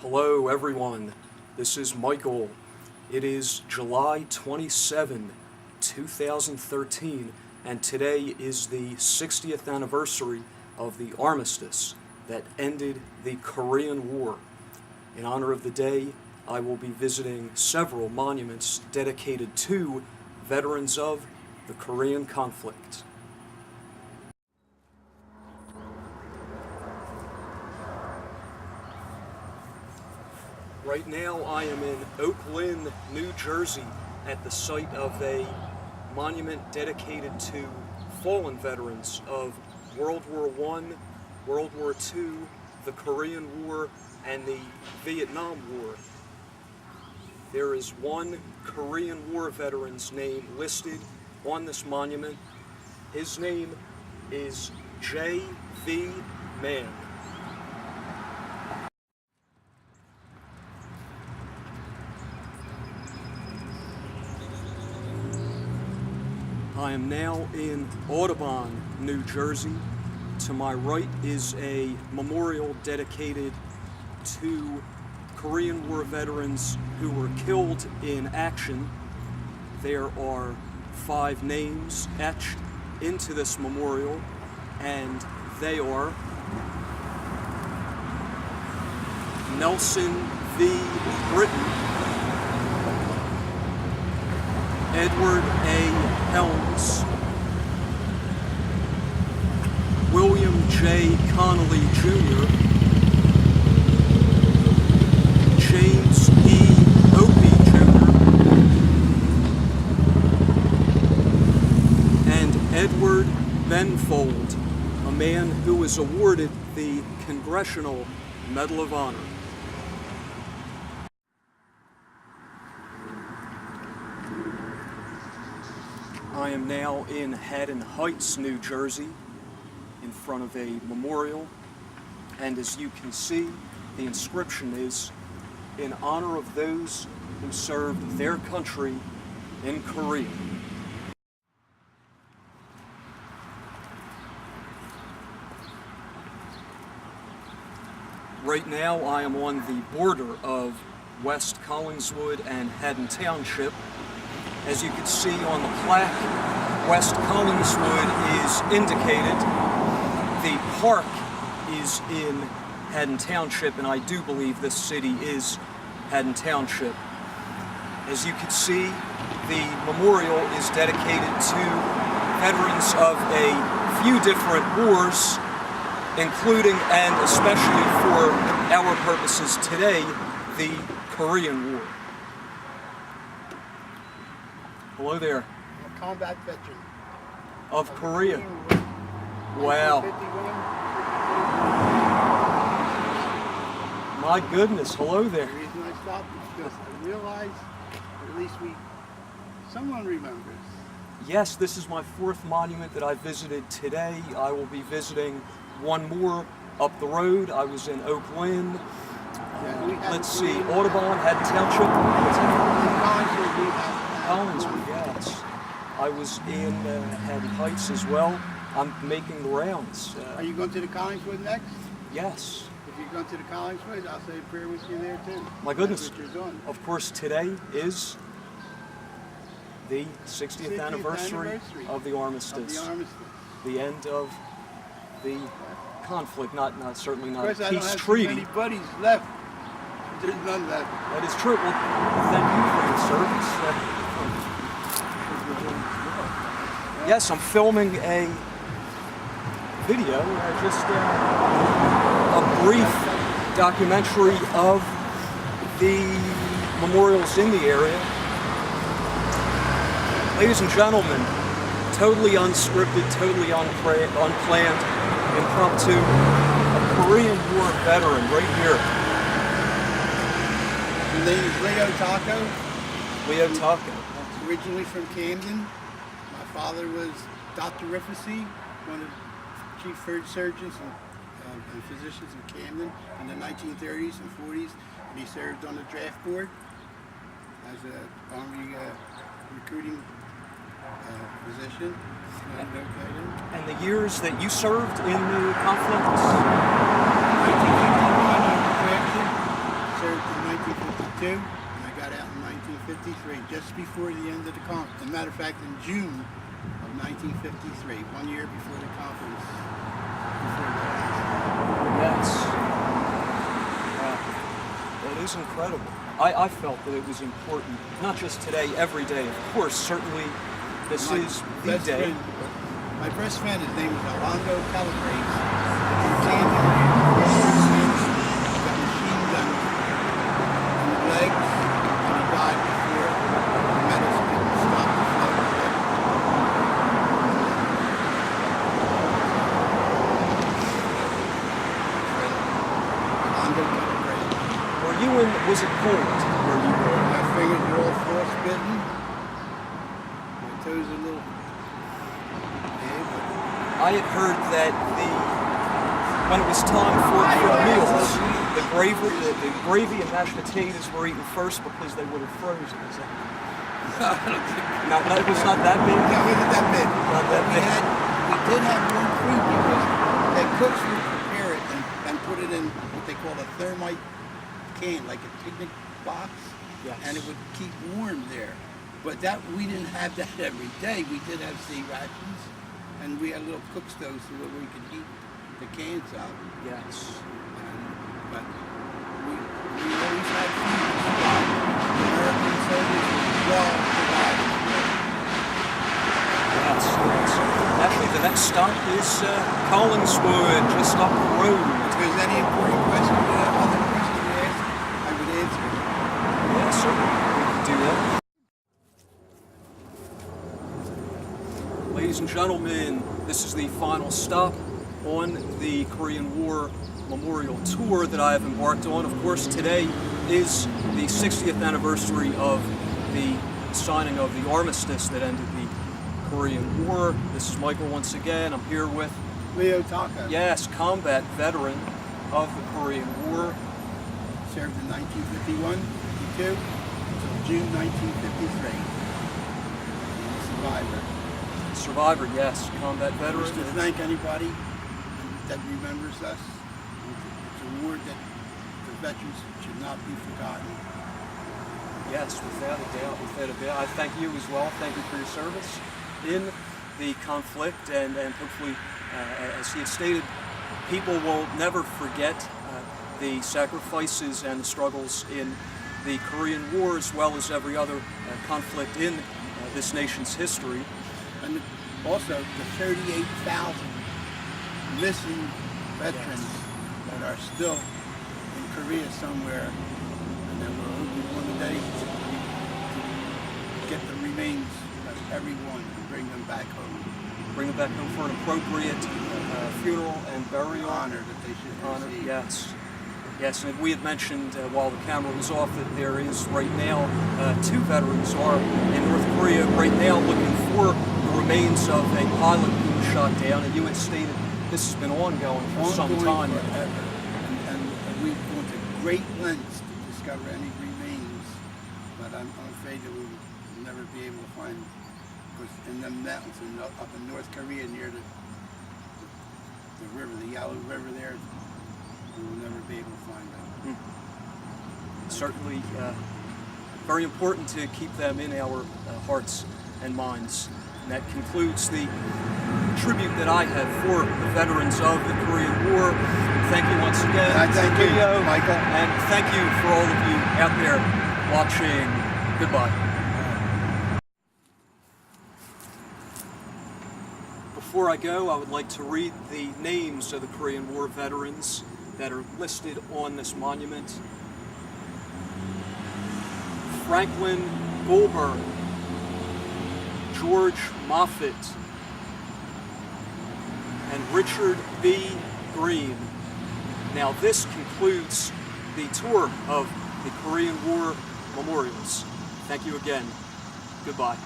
Hello everyone, this is Michael. It is July 27, 2013, and today is the 60th anniversary of the Armistice that ended the Korean War. In honor of the day, I will be visiting several monuments dedicated to veterans of the Korean conflict. Right now I am in Oaklyn, New Jersey, at the site of a monument dedicated to fallen veterans of World War I, World War II, the Korean War, and the Vietnam War. There is one Korean War veteran's name listed on this monument. His name is J.V. Mann. I am now in Audubon, New Jersey. To my right is a memorial dedicated to Korean War veterans who were killed in action. There are 5 names etched into this memorial, and they are Nelson V. Britton, Edward A. Helms, William J. Connolly Jr., James E. Opie Jr., and Edward Benfold, a man who was awarded the Congressional Medal of Honor. I am now in Haddon Heights, New Jersey, in front of a memorial, and as you can see, the inscription is, "In honor of those who served their country in Korea." Right now I am on the border of West Collingswood and Haddon Township. As you can see on the plaque, West Collingswood is indicated. The park is in Haddon Township, and I do believe this city is Haddon Township. As you can see, the memorial is dedicated to veterans of a few different wars, including and especially for our purposes today, the Korean War. Hello there. I'm a combat veteran. Of Korea. Wow. My goodness, hello there. The reason I stopped is because I realized at least someone remembers. Yes, this is my 4th monument that I visited today. I will be visiting one more up the road. I was in Oaklyn. Let's see, Audubon, Haddon Township. Collingswood, yes. I was in Haddon Heights as well. I'm making the rounds. Are you going to the Collingswood next? Yes. If you're going to the Collingswood, I'll say a prayer with you there too. My goodness. That's what you're doing. Of course, today is the 60th anniversary of the Armistice. The end of the conflict, certainly not a peace treaty. Of course, I don't have too many buddies left. There's none left. That is true. Well, thank you for your service. Yes, I'm filming a video, just a brief documentary of the memorials in the area. Ladies and gentlemen, totally unscripted, totally unplanned, impromptu, a Korean War veteran right here. His name is Leo Taco. Leo Taco. Originally from Camden. My father was Dr. Rifficy, one of the chief surgeons and physicians in Camden in the 1930s and 40s, and he served on the draft board as an Army recruiting physician. And the years that you served in the conflict? 1951 I was drafted, and I got out in 1953, just before the end of the conference. As a matter of fact, in June of 1953, 1 year before the conference. Yes. It is incredible. I felt that it was important, not just today, every day. Of course, certainly this is the day. My best friend, his name was Alonzo Calabrese. He was got machine gun in the legs, and he died before the medicine could stop the flow. Alonzo Calabrese. Were you in, was it cold where you were? My fingers are all frostbitten. My toes are a little... I had heard that when it was time for meals, the gravy and mashed potatoes were eaten first because they would have frozen. Is that? No, it was not that big. No, it wasn't that big. Not that big. We did have one food because the cooks would prepare it and put it in what they call a thermite can, like a picnic box, Yes. and it would keep warm there. But that we didn't have that every day. We did have sea rations. And we had little cook stoves where we could heat the cans up. Yes. But we always had food to supply. American soldiers were well provided. Yes. Actually, the next stop is Collingswood, just up the road. If there's any important question, other questions to ask, I would answer. Yes, certainly. We can do that. Ladies and gentlemen, this is the final stop on the Korean War Memorial Tour that I have embarked on. Of course, today is the 60th anniversary of the signing of the Armistice that ended the Korean War. This is Michael once again. I'm here with Leo Taka. Yes, combat veteran of the Korean War. Served in 1951, 52, until June 1953. Survivor. Survivor, yes, combat veteran. Just to thank anybody that remembers us. It's a war that the veterans should not be forgotten. Yes, without a doubt, without a doubt. I thank you as well. Thank you for your service in the conflict, and hopefully, as he had stated, people will never forget the sacrifices and the struggles in the Korean War, as well as every other conflict in this nation's history. And also the 38,000 missing veterans that are still in Korea somewhere, and that we're hoping one day to get the remains of everyone and bring them back home. Bring them back home for an appropriate funeral and burial. Honor that they should receive. Yes. Yes, and we had mentioned while the camera was off that there is right now, 2 veterans are in North Korea right now looking for the remains of a pilot who was shot down, and you had stated this has been ongoing for some time. Forever. And we've gone to great lengths to discover any remains, but I'm afraid that we will never be able to find them, because in the mountains up in North Korea near the river, the Yalu River there, we will never be able to find them. Certainly very important to keep them in our hearts and minds. And that concludes the tribute that I had for the veterans of the Korean War. Thank you once again. I thank you, Leo, Michael. And thank you for all of you out there watching. Goodbye. Before I go, I would like to read the names of the Korean War veterans that are listed on this monument. Franklin Goldberg, George Moffett, and Richard B. Green. Now this concludes the tour of the Korean War memorials. Thank you again. Goodbye.